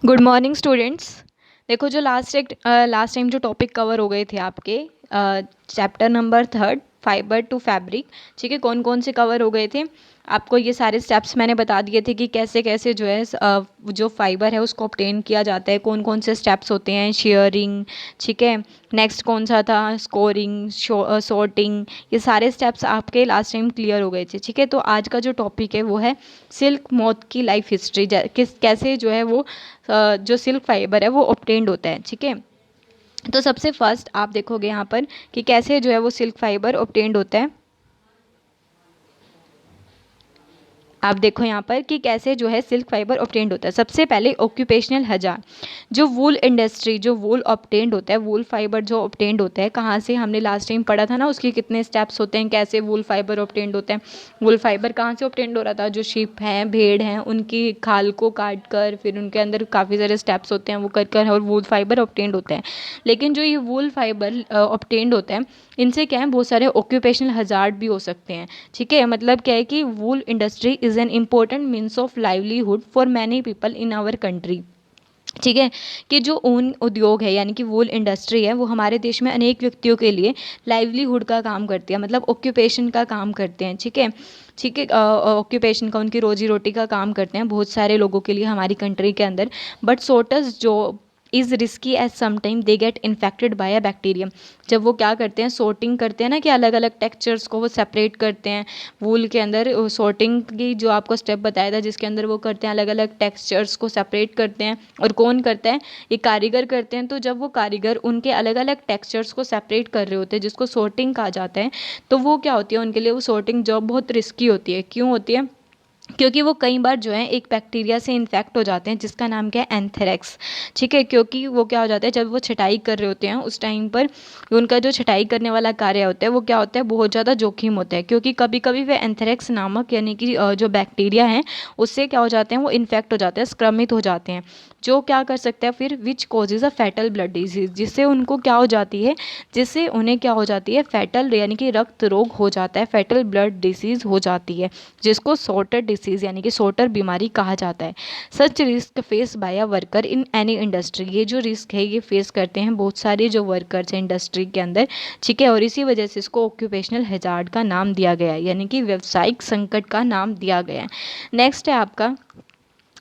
Good morning students. देखो जो last time जो टॉपिक कवर हो गए थे आपके chapter number 3 fibre to fabric, ठीक है, कौन कौन से कवर हो गए थे। आपको ये सारे स्टेप्स मैंने बता दिए थे कि कैसे कैसे जो है जो फाइबर है उसको ऑब्टेन किया जाता है, कौन कौन से स्टेप्स होते हैं, शेयरिंग, ठीक है। नेक्स्ट कौन सा था, स्कोरिंग, सॉर्टिंग, ये सारे स्टेप्स आपके लास्ट टाइम क्लियर हो गए थे, ठीक है। तो आज का जो टॉपिक है वो है सिल्क मोथ की लाइफ हिस्ट्री, कैसे जो है वो जो सिल्क फाइबर है वो ऑब्टेन्ड होता है, ठीक है। तो सबसे फर्स्ट आप देखोगे यहाँ पर कि कैसे जो है वो सिल्क फाइबर ऑब्टेन्ड होता है। आप देखो यहाँ पर कि कैसे जो है सिल्क फाइबर ऑब्टेन्ड होता है। सबसे पहले ऑक्यूपेशनल हज़ार, जो वूल इंडस्ट्री, जो वूल ऑब्टेन्ड होता है, वूल फाइबर जो ऑब्टेन्ड होता है कहाँ से, हमने लास्ट टाइम पढ़ा था ना, उसके कितने स्टेप्स होते हैं, कैसे वूल फाइबर ऑब्टेन्ड होता है। वूल फाइबर कहाँ से ऑब्टेन्ड हो रहा था, जो शीप हैं, भेड़ हैं, उनकी खाल को काट कर फिर उनके अंदर काफ़ी सारे स्टेप्स होते हैं वो कर और वूल फाइबर ऑब्टेन्ड होता है। लेकिन जो ये वूल फाइबर ऑब्टेन्ड होता है, इनसे क्या है, बहुत सारे ऑक्यूपेशनल हजार्ड भी हो सकते हैं, ठीक है। मतलब क्या है कि wool industry is an important means of livelihood for many people in our country, ठीक है। कि जो ऊन उद्योग है यानी कि वूल इंडस्ट्री है वो हमारे देश में अनेक व्यक्तियों के लिए लाइवलीहुड का काम करती है, मतलब ऑक्यूपेशन का काम करते हैं, ठीक है। ठीक है, ऑक्यूपेशन का, उनकी रोजी रोटी का काम करते हैं बहुत सारे लोगों के लिए हमारी कंट्री के अंदर। बट सोटस जो is risky as sometime they get infected by a bacterium. जब वो क्या करते हैं, सॉर्टिंग करते हैं ना, कि अलग अलग टेक्सचर्स को वो सेपरेट करते हैं वूल के अंदर। सॉर्टिंग की जो आपको स्टेप बताया था जिसके अंदर वो करते हैं अलग अलग टेक्सचर्स को सेपरेट करते हैं। और कौन करता है, ये कारीगर करते हैं। तो जब वो कारीगर उनके अलग अलग टेक्सचर्स को सेपरेट कर रहे होते हैं जिसको सॉर्टिंग कहा जाता है, तो वो क्या होती है, उनके लिए वो सॉर्टिंग जॉब बहुत रिस्की होती है। क्यों होती है, क्योंकि वो कई बार जो है एक बैक्टीरिया से इन्फेक्ट हो जाते हैं जिसका नाम क्या है, एंथ्रेक्स, ठीक है। क्योंकि वो क्या हो जाता है, जब वो छटाई कर रहे होते हैं उस टाइम पर उनका जो छटाई करने वाला कार्य होता है वो क्या होता है, बहुत ज़्यादा जोखिम होता है। क्योंकि कभी कभी वे एंथ्रेक्स नामक यानी कि जो बैक्टीरिया हैं उससे क्या हो जाते हैं, वो इन्फेक्ट हो जाते हैं, संक्रमित हो जाते हैं, जो क्या कर सकते हैं फिर, which causes a fatal blood disease, जिससे उनको क्या हो जाती है, जिससे उन्हें क्या हो जाती है, फैटल यानी कि रक्त रोग हो जाता है, फैटल ब्लड डिसीज हो जाती है, जिसको सोटर डिसीज यानी कि सोटर बीमारी कहा जाता है। सच risk face by a worker in any industry, ये जो रिस्क है ये फेस करते हैं बहुत सारे जो वर्कर्स हैं इंडस्ट्री के अंदर, ठीक है। और इसी वजह से इसको ऑक्यूपेशनल हैजार्ड का नाम दिया गया है, यानी कि व्यावसायिक संकट का नाम दिया गया है। नेक्स्ट है आपका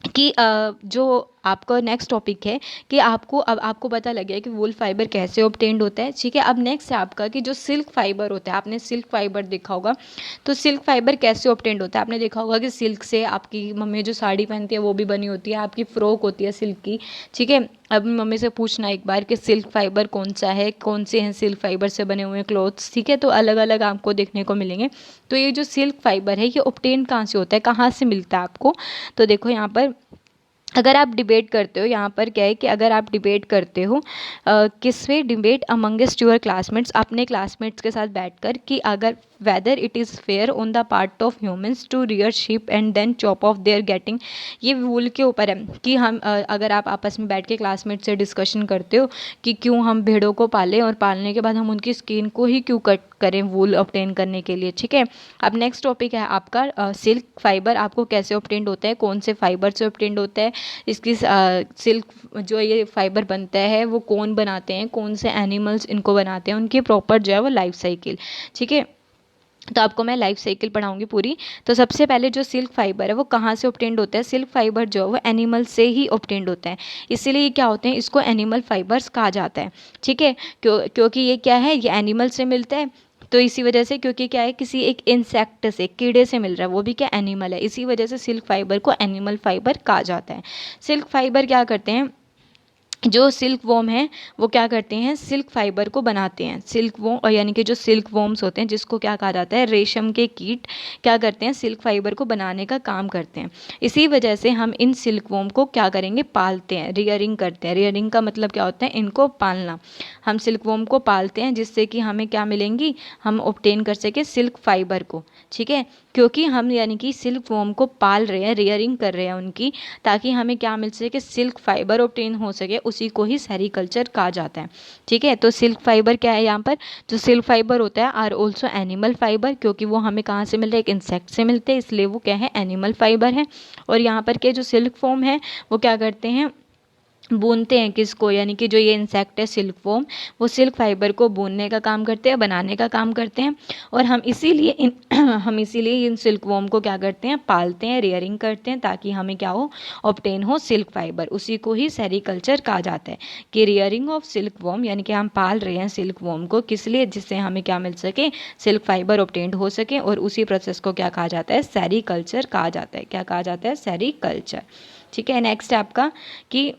कि जो आपका नेक्स्ट टॉपिक है कि आपको अब आपको पता लग गया कि वूल फाइबर कैसे ऑब्टेन्ड होता है, ठीक है। अब नेक्स्ट है आपका कि जो सिल्क फाइबर होता है, आपने सिल्क फाइबर देखा होगा, तो सिल्क फाइबर कैसे ऑब्टेन्ड होता है। आपने देखा होगा कि सिल्क से आपकी मम्मी जो साड़ी पहनती है वो भी बनी होती है, आपकी फ्रॉक होती है सिल्क की, ठीक है। अब मम्मी से पूछना एक बार कि सिल्क फाइबर कौन सा है, कौन से हैं सिल्क फाइबर से बने हुए क्लॉथ्स, ठीक है। तो अलग अलग आपको देखने को मिलेंगे। तो ये जो सिल्क फाइबर है ये ऑब्टेन कहाँ से होता है, कहाँ से मिलता है आपको, तो देखो यहाँ पर अगर आप डिबेट करते हो, यहाँ पर क्या है कि अगर आप डिबेट करते हो किसमें, डिबेट अमंगेस्ट योर क्लासमेट्स, अपने क्लासमेट्स के साथ बैठकर, कि अगर whether it is fair on the part of humans to rear sheep and then chop off their getting, ये वूल के ऊपर है कि हम अगर आप आपस में बैठ के क्लासमेट से डिस्कशन करते हो कि क्यों हम भेड़ों को पालें और पालने के बाद हम उनकी स्किन को ही क्यों कट करें वूल ऑब्टेन करने के लिए, ठीक है। अब नेक्स्ट टॉपिक है आपका सिल्क फाइबर आपको कैसे ऑब्टेन्ड होता है, कौन से फाइबर से ऑब्टेन्ड होता है, इसकी सिल्क जो ये फाइबर बनता है वो कौन बनाते हैं, कौन से एनिमल्स इनको बनाते हैं, उनकी प्रॉपर जो है वो लाइफ साइकिल, ठीक है। तो आपको मैं लाइफ साइकिल पढ़ाऊंगी पूरी। तो सबसे पहले जो सिल्क फाइबर है वो कहाँ से ऑब्टेन्ड होता है, सिल्क फाइबर जो है वो एनिमल से ही ऑब्टेन्ड होता है, इसीलिए क्या होते हैं, इसको एनिमल फाइबर्स कहा जाता है, ठीक है। क्योंकि ये क्या है, ये एनिमल से मिलता है, तो इसी वजह से, क्योंकि क्या है, किसी एक इंसेक्ट से, कीड़े से मिल रहा है, वो भी क्या एनिमल है, इसी वजह से सिल्क फाइबर को एनिमल फाइबर कहा जाता है। सिल्क फाइबर क्या करते हैं, जो सिल्क वॉर्म है वो क्या करते हैं, सिल्क फाइबर को बनाते हैं। सिल्क वॉर्म यानी कि जो सिल्क वॉर्म्स होते हैं जिसको क्या कहा जाता है, रेशम के कीट, क्या करते हैं, सिल्क फाइबर को बनाने का काम करते हैं। इसी वजह से हम इन सिल्क वॉर्म को क्या करेंगे, पालते हैं, रियरिंग करते हैं। रियरिंग का मतलब क्या होता है, इनको पालना। हम सिल्क वॉर्म को पालते हैं जिससे कि हमें क्या मिलेंगी, हम ऑब्टेन कर सके सिल्क फाइबर को, ठीक है। क्योंकि हम यानी कि सिल्क वॉर्म को पाल रहे हैं, रियरिंग कर रहे हैं उनकी, ताकि हमें क्या मिल सके, सिल्क फाइबर ऑब्टेन हो सके, उसी को ही सेरीकल्चर कहा जाता है, ठीक है। तो सिल्क फाइबर क्या है, यहाँ पर जो सिल्क फाइबर होता है आर ऑल्सो एनिमल फाइबर, क्योंकि वो हमें कहाँ से मिलते हैं, एक इंसेक्ट से मिलते हैं, इसलिए वो क्या है, एनिमल फाइबर है। और यहाँ पर के जो सिल्क फॉर्म है वो क्या करते हैं, बुनते हैं किसको, यानी कि जो ये इंसेक्ट है सिल्क वॉर्म, वो सिल्क फाइबर को बुनने का काम करते हैं, बनाने का काम करते हैं। और हम इसीलिए इन हम इसीलिए इन सिल्क वॉर्म को क्या करते हैं, पालते हैं, रेयरिंग करते हैं, ताकि हमें क्या हो, ऑब्टेन हो सिल्क फाइबर। उसी को ही सेरीकल्चर कहा जाता है कि रेयरिंग ऑफ सिल्क वॉर्म, यानी कि हम पाल रहे हैं सिल्क वॉर्म को किस लिए, जिससे हमें क्या मिल सके, सिल्क फाइबर ऑब्टेन हो सके। और उसी प्रोसेस को क्या कहा जाता है, सेरीकल्चर कहा जाता है। क्या कहा जाता है, सेरीकल्चर। ठीक है। नेक्स्ट आपका कि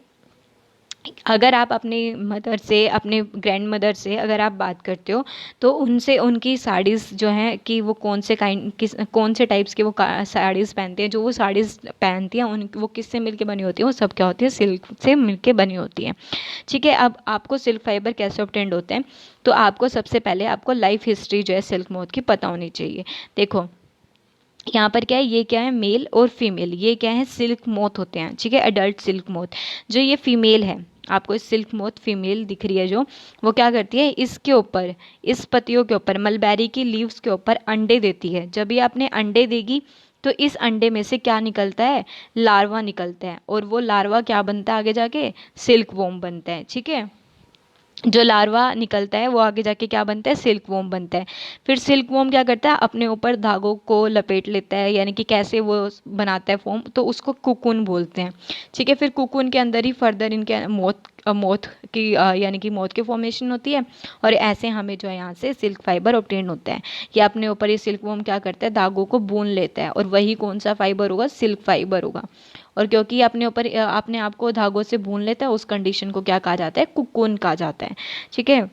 अगर आप अपनी मदर से, अपने ग्रैंड मदर से अगर आप बात करते हो, तो उनसे उनकी साड़ीज़ जो हैं कि वो कौन से टाइप्स की वो साड़ीज़ पहनते हैं, जो वो साड़ीज़ पहनती हैं उन वो किससे मिलके बनी होती हैं, वो सब क्या होती है, सिल्क से मिलके बनी होती हैं। ठीक है। अब आपको सिल्क फाइबर कैसे ऑब्टेन्ड होते हैं, तो आपको सबसे पहले आपको लाइफ हिस्ट्री जो है सिल्क मोथ की पता होनी चाहिए। देखो यहाँ पर क्या है, ये क्या है, मेल और फीमेल, ये क्या है, सिल्क मोथ होते हैं। ठीक है, अडल्ट सिल्क मोथ। जो ये फीमेल है, आपको सिल्क मोथ फीमेल दिख रही है जो, वो क्या करती है, इसके ऊपर, इस पत्तियों के ऊपर, मलबेरी की लीव्स के ऊपर अंडे देती है। जब ये अपने अंडे देगी तो इस अंडे में से क्या निकलता है, लार्वा निकलता है। और वो लार्वा क्या बनता है आगे जाके, सिल्क वॉर्म बनता है। ठीक है। जो लार्वा निकलता है वो आगे जाके क्या बनता है, सिल्क वॉर्म बनता है। फिर सिल्क वॉर्म क्या करता है, अपने ऊपर धागों को लपेट लेता है, यानी कि कैसे वो बनाता है फॉर्म, तो उसको कुकुन बोलते हैं। ठीक है। फिर कुकुन के अंदर ही फर्दर इनके मोथ की यानी कि मोथ की फॉर्मेशन होती है। और ऐसे हमें जो है यहाँ से सिल्क फाइबर ऑब्टेन होता है। ये अपने ऊपर ये सिल्क वॉर्म क्या करता है, धागों को बुन लेता है, और वही कौन सा फाइबर होगा, सिल्क फाइबर होगा। और क्योंकि अपने ऊपर अपने आप को धागों से भून लेता है, उस कंडीशन को क्या कहा जाता है, कुकुन कहा जाता है। ठीक है।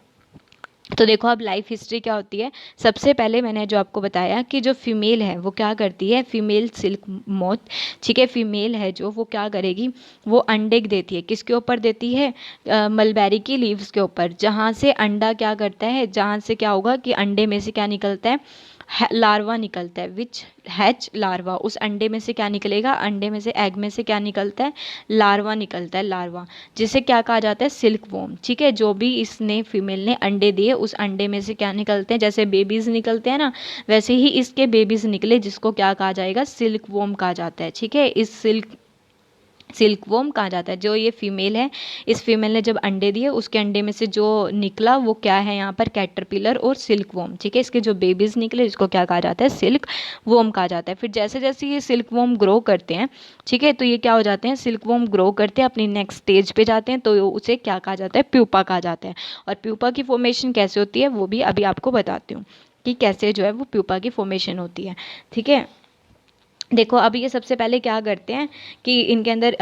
तो देखो अब लाइफ हिस्ट्री क्या होती है। सबसे पहले मैंने जो आपको बताया कि जो फीमेल है वो क्या करती है, फीमेल सिल्क मोथ, ठीक है, फीमेल है जो, वो क्या करेगी, वो अंडे देती है। किसके ऊपर देती है, मलबेरी की लीव्स के ऊपर, जहाँ से अंडा क्या करता है, जहाँ से क्या होगा कि अंडे में से क्या निकलता है, लार्वा निकलता है, विच हैच लार्वा। उस अंडे में से क्या निकलेगा, अंडे में से, एग में से क्या निकलता है, लार्वा निकलता है, लार्वा, जिसे क्या कहा जाता है, सिल्क वॉर्म। ठीक है। जो भी इसने फीमेल ने अंडे दिए, उस अंडे में से क्या निकलते हैं, जैसे बेबीज़ निकलते हैं ना, वैसे ही इसके बेबीज़ निकले, जिसको क्या कहा जाएगा, सिल्क वॉर्म कहा जाता है। ठीक है। इस सिल्क वॉर्म कहा जाता है। जो ये फीमेल है, इस फीमेल ने जब अंडे दिए, उसके अंडे में से जो निकला वो क्या है, यहाँ पर कैटरपिलर और सिल्क वॉर्म। ठीक है। इसके जो बेबीज निकले, इसको क्या कहा जाता है, सिल्क वॉर्म कहा जाता है। फिर जैसे जैसे ये सिल्क वॉर्म ग्रो करते हैं, ठीक है, तो ये क्या हो जाते हैं, सिल्क वॉर्म ग्रो करते हैं, अपनी नेक्स्ट स्टेज पे जाते हैं, तो उसे क्या कहा जाता है, प्यूपा कहा जाता है। और प्यूपा की फॉर्मेशन कैसे होती है, वो भी अभी आपको बताती हूँ कि कैसे जो है वो प्यूपा की फॉर्मेशन होती है। ठीक है। देखो अब ये सबसे पहले क्या करते हैं कि इनके अंदर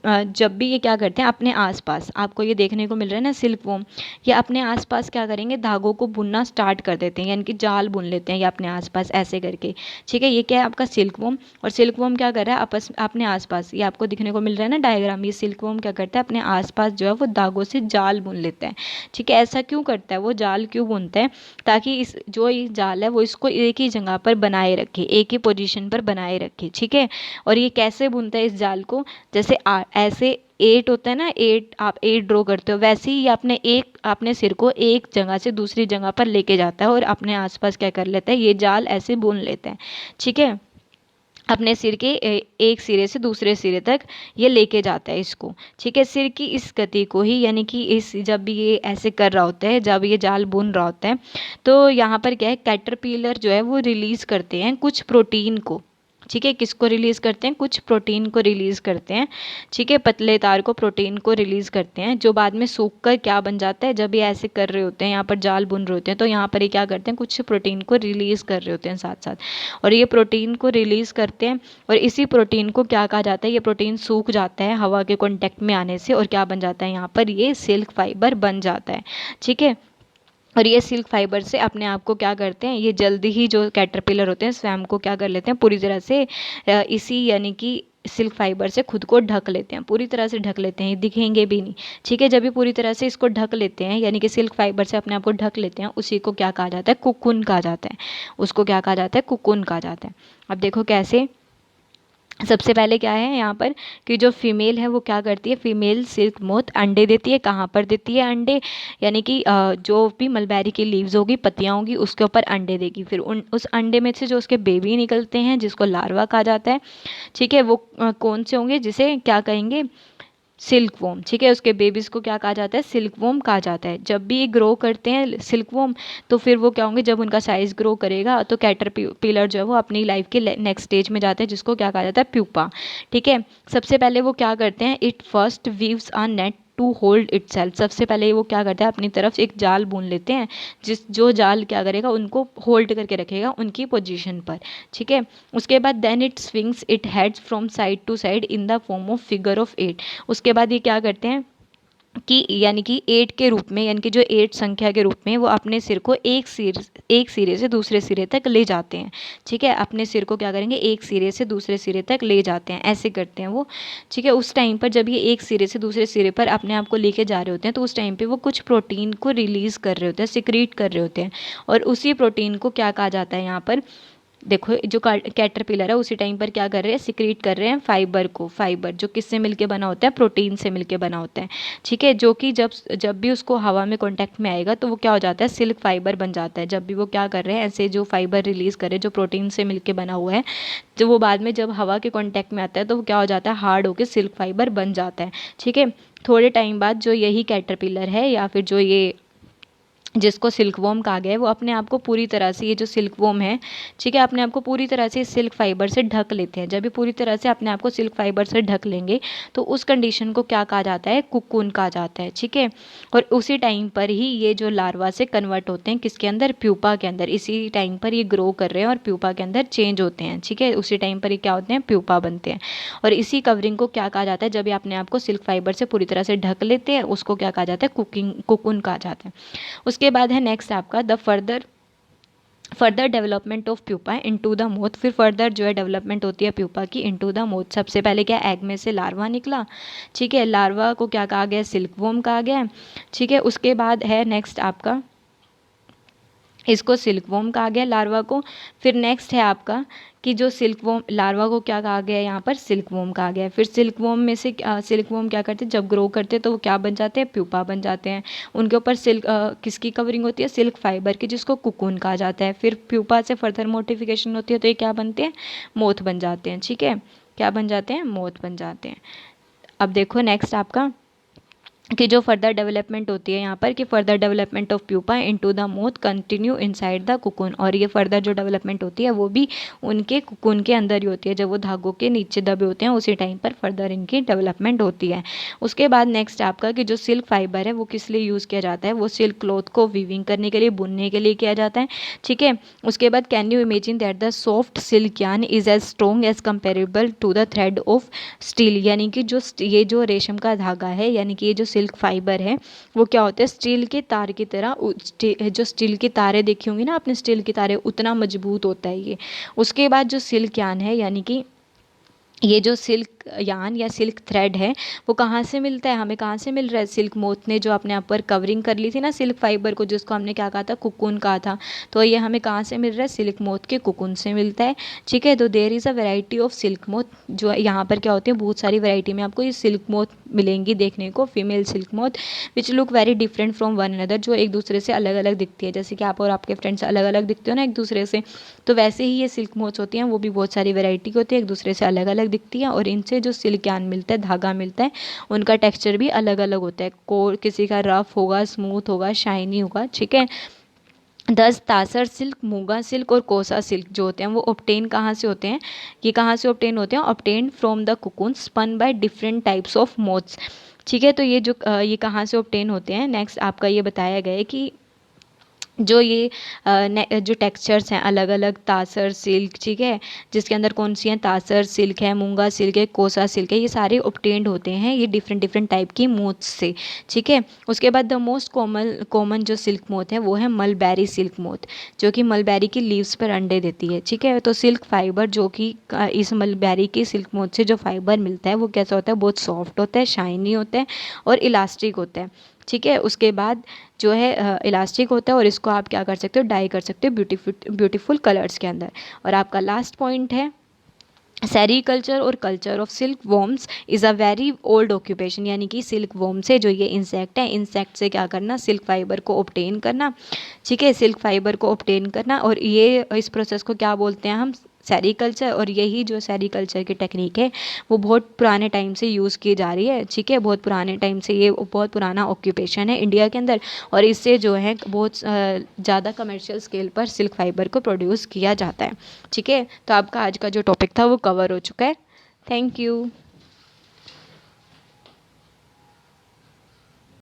जब भी ये क्या करते हैं, अपने आसपास, आपको ये देखने को मिल रहा है ना सिल्क वॉर्म, ये अपने आसपास क्या करेंगे, धागों को बुनना स्टार्ट कर देते हैं, यानी कि जाल बुन लेते हैं ये अपने आसपास ऐसे करके। ठीक है। ये क्या है, आपका सिल्क वॉर्म। और सिल्क वॉर्म क्या कर रहा है, आपस अपने आसपास, ये आपको दिखने को मिल रहा है ना डायग्राम, ये सिल्क वॉर्म क्या करता है, अपने आसपास जो है वो धागों से जाल बुन लेता है। ठीक है। ऐसा क्यों करता है, वो जाल क्यों बुनता है, ताकि इस जो ये जाल है वो इसको एक ही जगह पर बनाए रखे, एक ही पोजीशन पर बनाए रखे। ठीक है। और ये कैसे बुनता है इस जाल को, जैसे ऐसे 8 होता है ना, 8, आप 8 ड्रॉ करते हो, वैसे ही ये अपने सिर को एक जगह से दूसरी जगह पर लेके जाता है, और अपने आसपास क्या कर लेता है, ये जाल ऐसे बुन लेता है। ठीक है। अपने सिर के एक सिरे से दूसरे सिरे तक ये लेके जाता है इसको। ठीक है। सिर की इस गति को ही, यानी कि इस जब भी ये ऐसे कर रहा होता है, जब ये जाल बुन रहा होता है, तो यहाँ पर क्या है, कैटरपिलर जो है वो रिलीज़ करते हैं कुछ प्रोटीन को। ठीक है। किसको रिलीज़ करते हैं, कुछ प्रोटीन को रिलीज़ करते हैं। ठीक है। पतले तार को, प्रोटीन को रिलीज़ करते हैं, जो बाद में सूख कर क्या बन जाता है, जब ये ऐसे कर रहे होते हैं, यहाँ पर जाल बुन रहे होते हैं, तो यहाँ पर ये क्या करते हैं, कुछ प्रोटीन को रिलीज़ कर रहे होते हैं साथ साथ। और ये प्रोटीन को रिलीज़ करते हैं, और इसी प्रोटीन को क्या कहा जाता है, ये प्रोटीन सूख जाता है हवा के कॉन्टेक्ट में आने से, और क्या बन जाता है, यहाँ पर ये सिल्क फाइबर बन जाता है। ठीक है। और ये सिल्क फाइबर से अपने आप को क्या करते हैं, ये जल्दी ही जो कैटरपिलर होते हैं स्वयं को क्या कर लेते हैं, पूरी तरह से इसी यानी कि सिल्क फाइबर से खुद को ढक लेते हैं, पूरी तरह से ढक लेते हैं, ये दिखेंगे भी नहीं। ठीक है। जब ये पूरी तरह से इसको ढक लेते हैं, यानी कि सिल्क फाइबर से अपने आप को ढक लेते हैं, उसी को क्या कहा जाता है, कुकुन कहा जाता है। उसको क्या कहा जाता है, कुकुन कहा जाता है। अब देखो कैसे, सबसे पहले क्या है यहाँ पर कि जो फीमेल है वो क्या करती है, फीमेल सिल्क मोथ अंडे देती है। कहाँ पर देती है अंडे, यानी कि जो भी मलबेरी की लीव्स होगी, पत्तियाँ होगी, उसके ऊपर अंडे देगी। फिर उस अंडे में से जो उसके बेबी निकलते हैं, जिसको लार्वा कहा जाता है, ठीक है, वो कौन से होंगे, जिसे क्या कहेंगे, सिल्क वोम, ठीक है। उसके बेबीज़ को क्या कहा जाता है, सिल्क वोम कहा जाता है। जब भी ये ग्रो करते हैं सिल्क वोम, तो फिर वो क्या होंगे, जब उनका साइज़ ग्रो करेगा तो कैटरपिलर जो है वो अपनी लाइफ के नेक्स्ट स्टेज में जाते हैं, जिसको क्या कहा जाता है, प्यूपा, ठीक है। सबसे पहले वो क्या करते हैं, it first weaves a net to hold itself. सबसे पहले वो क्या करते हैं, अपनी तरफ एक जाल बुन लेते हैं, जो जाल क्या करेगा, उनको होल्ड करके रखेगा उनकी पोजीशन पर, ठीक है। उसके बाद then it swings it heads from side to side in the form of figure of 8। उसके बाद ये क्या करते हैं कि यानी कि 8 के रूप में, यानी कि जो 8 संख्या के रूप में वो अपने सिर को एक सिरे से दूसरे सिरे तक ले जाते हैं, ठीक है। अपने सिर को क्या करेंगे, एक सिरे से दूसरे सिरे तक ले जाते हैं, ऐसे करते हैं वो, ठीक है। उस टाइम पर जब ये एक सिरे से दूसरे सिरे पर अपने आप को लेके जा रहे होते हैं, तो उस टाइम पे वो कुछ प्रोटीन को रिलीज़ कर रहे होते हैं, सिक्रीट कर रहे होते हैं, और उसी प्रोटीन को क्या कहा जाता है, यहाँ पर देखो जो कैटरपिलर है उसी टाइम पर क्या कर रहे हैं, सिक्रीट कर रहे हैं फाइबर को। फाइबर जो किससे मिलके बना होता है, प्रोटीन से मिलके बना होता है, ठीक है। जो कि जब जब भी उसको हवा में कांटेक्ट में आएगा तो वो क्या हो जाता है, सिल्क फाइबर बन जाता है। जब भी वो क्या कर रहे हैं, ऐसे जो फाइबर रिलीज़ कर रहे हैं जो प्रोटीन से मिलके बना हुआ है, तो वो बाद में जब हवा के कांटेक्ट में आता है तो वो क्या हो जाता है, हार्ड होकर सिल्क फाइबर बन जाता है, ठीक है। थोड़े टाइम बाद जो यही कैटरपिलर है या फिर जो ये जिसको सिल्क वॉर्म कहा गया है, वो अपने आप को पूरी तरह से, ये जो सिल्क वॉर्म है, ठीक है, अपने आप को पूरी तरह से सिल्क फाइबर से ढक लेते हैं। जब ये पूरी तरह से अपने आप को सिल्क फाइबर से ढक लेंगे तो उस कंडीशन को क्या कहा जाता है, कुकून कहा जाता है, ठीक है। और उसी टाइम पर ही ये जो लार्वा से कन्वर्ट होते हैं किसके अंदर, प्यूपा के अंदर। इसी टाइम पर ये ग्रो कर रहे हैं और प्यूपा के अंदर चेंज होते हैं, ठीक है। उसी टाइम पर ये क्या होते हैं, प्यूपा बनते हैं। और इसी कवरिंग को क्या कहा जाता है, जब ये अपने आप को सिल्क फाइबर से पूरी तरह से ढक लेते हैं, उसको क्या कहा जाता है, कुकून कहा जाता है। उसके बाद है नेक्स्ट आपका the further development of pupa into the moth. फिर फर्दर जो है डेवलपमेंट होती है प्यूपा की इनटू द मोथ। सबसे पहले क्या, एग में से लार्वा निकला, ठीक है। लार्वा को क्या कहा गया, सिल्क वॉर्म कहा गया, ठीक है। उसके बाद है नेक्स्ट आपका, इसको सिल्क वॉर्म कहा गया लार्वा को। फिर नेक्स्ट है आपका कि जो सिल्क वॉर्म, लार्वा को क्या कहा गया, यहाँ पर सिल्क वॉर्म कहा गया है। फिर सिल्क वॉर्म में से सिल्क वॉर्म क्या करते हैं, जब ग्रो करते हैं तो वो क्या बन जाते हैं, प्यूपा बन जाते हैं। उनके ऊपर सिल्क किसकी कवरिंग होती है, सिल्क फाइबर की, जिसको कुकून कहा जाता है। फिर प्यूपा से फर्दर मोटिफिकेशन होती है तो ये क्या बनते हैं, मोथ बन जाते हैं, ठीक है। क्या बन जाते हैं, मोथ बन जाते हैं। अब देखो नेक्स्ट आपका कि जो फर्दर डेवलपमेंट होती है यहाँ पर, कि further development of pupa into the moth continue inside the cocoon. और ये फर्दर जो डेवलपमेंट होती है वो भी उनके कुकून के अंदर ही होती है, जब वो धागों के नीचे दबे होते हैं उसी टाइम पर फर्दर इनकी डेवलपमेंट होती है। उसके बाद नेक्स्ट आपका कि जो सिल्क फाइबर है वो किस लिए यूज़ किया जाता है, वो सिल्क क्लॉथ को वीविंग करने के लिए, बुनने के लिए किया जाता है, ठीक है। उसके बाद can you imagine that the soft silk yarn is as strong as comparable to the thread of steel. यानी कि ये जो रेशम का धागा है, यानी कि ये जो सिल्क फाइबर है वो क्या होते हैं, स्टील के तार की तरह, जो स्टील की तारें देखी होंगी ना आपने, स्टील की तारें, उतना मजबूत होता है ये। उसके बाद जो सिल्क यार्न है, यानी कि ये जो सिल्क यार्न या सिल्क थ्रेड है वो कहाँ से मिलता है, हमें कहाँ से मिल रहा है, सिल्क मोथ ने जो अपने आप पर कवरिंग कर ली थी ना सिल्क फाइबर को, जिसको हमने क्या कहा था, कुकून कहा था, तो ये हमें कहाँ से मिल रहा है, सिल्क मोथ के कुकून से मिलता है, ठीक है। तो there is a variety of silk moth, जो यहाँ पर क्या होती है, बहुत सारी वैरायटी में आपको ये सिल्क मोथ मिलेंगी देखने को, female silk moth which look very different from one another, जो एक दूसरे से अलग अलग दिखती है। जैसे कि आप और आपके फ्रेंड्स अलग अलग दिखते हो ना एक दूसरे से, तो वैसे ही ये सिल्क मोथ्स होती हैं, वो भी बहुत सारी वैरायटी की होती है, एक दूसरे से अलग अलग दिखती है। और इनसे जो सिल्क यार्न मिलता है, धागा मिलता है, उनका टेक्सचर भी अलग अलग होता है, कोर किसी का रफ होगा, स्मूथ होगा, शाइनी होगा, ठीक है। 10 तासर सिल्क, मूंगा सिल्क और कोसा सिल्क जो होते हैं वो ऑब्टेन कहाँ से होते हैं, ये कहाँ से ऑब्टेन होते हैं, obtain from the cocoon spun by different types of moths, ठीक है। तो ये कहाँ से ऑब्टेन होते हैं, नेक्स्ट आपका ये बताया गया है कि जो ये जो टेक्सचर्स हैं अलग अलग, तासर सिल्क, ठीक है, जिसके अंदर कौन सी हैं, तासर सिल्क है, मूंगा सिल्क है, कोसा सिल्क है, ये सारे ऑब्टेन्ड होते हैं ये डिफरेंट डिफरेंट टाइप की मोथ्स से, ठीक है। उसके बाद द मोस्ट कॉमन जो सिल्क मोथ है वो है मलबेरी सिल्क मोथ, जो कि मलबेरी की लीव्स पर अंडे देती है, ठीक है। तो सिल्क फाइबर जो कि इस मलबेरी की सिल्क मोथ से जो फाइबर मिलता है वो कैसा होता है, बहुत सॉफ्ट होता है, शाइनी होता है और इलास्टिक होता है, ठीक है। उसके बाद जो है इलास्टिक होता है और इसको आप क्या कर सकते हो, डाई कर सकते हो ब्यूटीफुल कलर्स के अंदर। और आपका लास्ट पॉइंट है सेरीकल्चर और culture of silk worms is a very old occupation, यानी कि सिल्क वॉर्म से जो ये इंसेक्ट है, इंसेक्ट से क्या करना, सिल्क फाइबर को ऑब्टेन करना, ठीक है, सिल्क फाइबर को ऑब्टेन करना। और ये इस प्रोसेस को क्या बोलते हैं हम, सेरीकल्चर, और यही जो सेरीकल्चर की टेक्निक है वो बहुत पुराने टाइम से यूज़ की जा रही है, ठीक है। बहुत पुराने टाइम से ये बहुत पुराना ऑक्यूपेशन है इंडिया के अंदर, और इससे जो है बहुत ज़्यादा कमर्शियल स्केल पर सिल्क फाइबर को प्रोड्यूस किया जाता है, ठीक है। तो आपका आज का जो टॉपिक था वो कवर हो चुका है। Thank you.